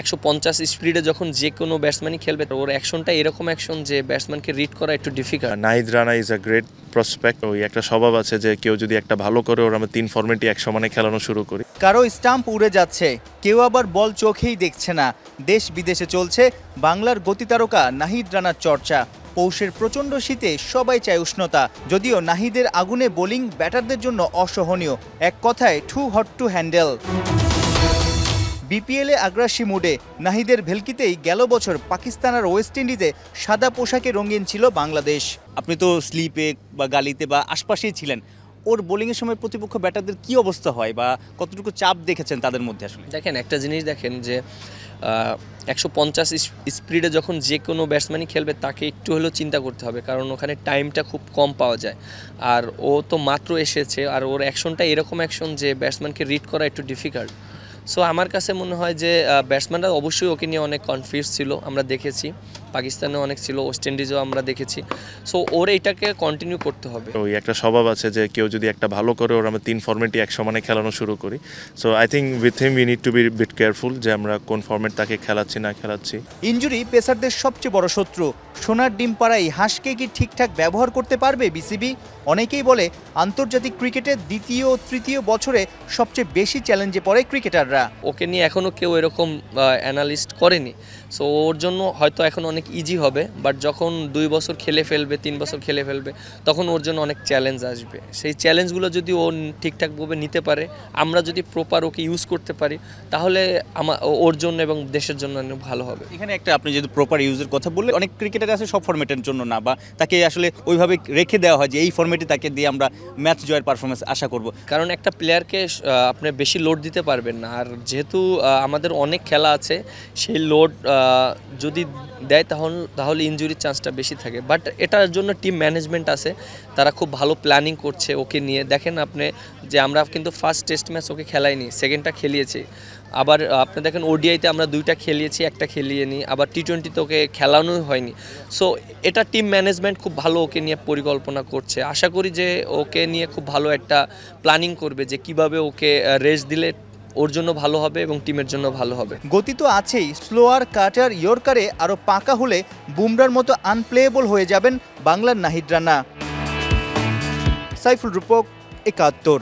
150 স্পিডে যখন যে কোনো ব্যাটসম্যানই খেলবে ওর অ্যাকশনটা এরকম অ্যাকশন যে ব্যাটসম্যানকে রিড করা একটু difficult. Nahid Rana is a great prospect. ওই একটা স্বভাব আছে যে কেউ যদি একটা ভালো করে ওর আমরা 3 ফরম্যাটই এক সমানে খেলানো শুরু করি। কারো স্টাম্প উড়ে যাচ্ছে, কেউ আবার বল চোখেই দেখছে না। দেশ বিদেশে চলছে বাংলার গতিতারকা নাহিদ রানার চর্চা। পৌষের প্রচণ্ড শীতে সবাই চায় উষ্ণতা, যদিও নাহিদের আগুনে বোলিং ব্যাটারদের জন্য অসহনীয়। এক কথায় টু হট টু হ্যান্ডেল। বিপিএলে আগ্রাসী মুডে নাহিদের ভেলকিতেই গেল বছর পাকিস্তান আর ওয়েস্ট ইন্ডিজে সাদা পোশাকে রঙিন ছিল বাংলাদেশ। আপনি তো স্লিপে বা গালিতে বা আশপাশেই ছিলেন, ওর বোলিংয়ের সময় প্রতিপক্ষ ব্যাটারদের কি অবস্থা হয় বা কতটুকু চাপ দেখেছেন তাদের মধ্যে? আসলে দেখেন, একটা জিনিস দেখেন যে 150 স্পিডে যখন যে কোনো ব্যাটসম্যানই খেলবে তাকে একটু হলেও চিন্তা করতে হবে, কারণ ওখানে টাইমটা খুব কম পাওয়া যায়। আর ও তো মাত্র এসেছে, আর ওর অ্যাকশনটা এরকম অ্যাকশন যে ব্যাটসম্যানকে রিড করা একটু ডিফিকাল্ট। সো আমার কাছে মনে হয় যে ব্যাটসম্যানরা অবশ্যই ওকে নিয়ে অনেক কনফিউজ ছিল, আমরা দেখেছি। পাকিস্তানেও অনেক ছিল, ওয়েস্ট ইন্ডিজেও আমরা দেখেছি। সো ওর এইটাকে কন্টিনিউ করতে হবে। ওই একটা স্বভাব আছে যে কেউ যদি একটা ভালো করে ওর আমরা 3 ফরম্যাটই এক সমানে খেলানো শুরু করি। So I think with him we need to be bit careful যে আমরা কোন ফরম্যাট তাকে খেলাচ্ছি না খেলাচ্ছি। ইনজুরি পেসারদের সবচেয়ে বড় শত্রু। সোনার ডিম পাড়া এই হাঁসকে কি ঠিকঠাক ব্যবহার করতে পারবে বিসিবি? অনেকেই বলে আন্তর্জাতিক ক্রিকেটের দ্বিতীয় ও তৃতীয় বছরে সবচেয়ে বেশি চ্যালেঞ্জে পড়ে ক্রিকেটাররা। ওকে নিয়ে এখনও কেউ এরকম অ্যানালিস্ট করেনি। সো ওর জন্য হয়তো এখন অনেক ইজি হবে, বাট যখন 2 বছর খেলে ফেলবে, 3 বছর খেলে ফেলবে, তখন ওর জন্য অনেক চ্যালেঞ্জ আসবে। সেই চ্যালেঞ্জগুলো যদি ও ঠিকঠাকভাবে নিতে পারে, আমরা যদি প্রপার ওকে ইউজ করতে পারি, তাহলে ওর জন্য এবং দেশের জন্য অনেক ভালো হবে। এখানে একটা আপনি যেহেতু প্রপার ইউজের কথা বললে, অনেক ক্রিকেটার আছে সব ফরম্যাটের জন্য না, বা তাকে আসলে ওইভাবে রেখে দেওয়া হয় যে এই ফরম্যাটে তাকে দিয়ে আমরা ম্যাচ জয়ের পারফরমেন্স আশা করব। কারণ একটা প্লেয়ারকে আপনি বেশি লোড দিতে পারবেন না, আর যেহেতু আমাদের অনেক খেলা আছে, সেই লোড যদি দেয় তাহলে ইনজুরির চান্সটা বেশি থাকে। বাট এটার জন্য টিম ম্যানেজমেন্ট আছে, তারা খুব ভালো প্ল্যানিং করছে ওকে নিয়ে। দেখেন আপনি যে আমরা কিন্তু ফার্স্ট টেস্ট ম্যাচ ওকে খেলাইনি, সেকেন্ডটা খেলিয়েছি। আবার আপনি দেখেন ওডিআইতে আমরা 2টা খেলিয়েছি, একটা খেলিয়ে নিই। আবার টি-20তে ওকে খেলানোই হয়নি। সো এটা টিম ম্যানেজমেন্ট খুব ভালো ওকে নিয়ে পরিকল্পনা করছে। আশা করি যে ওকে নিয়ে খুব ভালো একটা প্ল্যানিং করবে যে কিভাবে ওকে রেস্ট দিলে ওর জন্য ভালো হবে এবং টিমের জন্য ভালো হবে। গতি তো আছেই, স্লোয়ার, কাটার, ইয়র্কারে আরও পাকা হলে বুমরার মতো আনপ্লেয়েবল হয়ে যাবেন বাংলার নাহিদ রানা। সাইফুল রূপক, ৭১।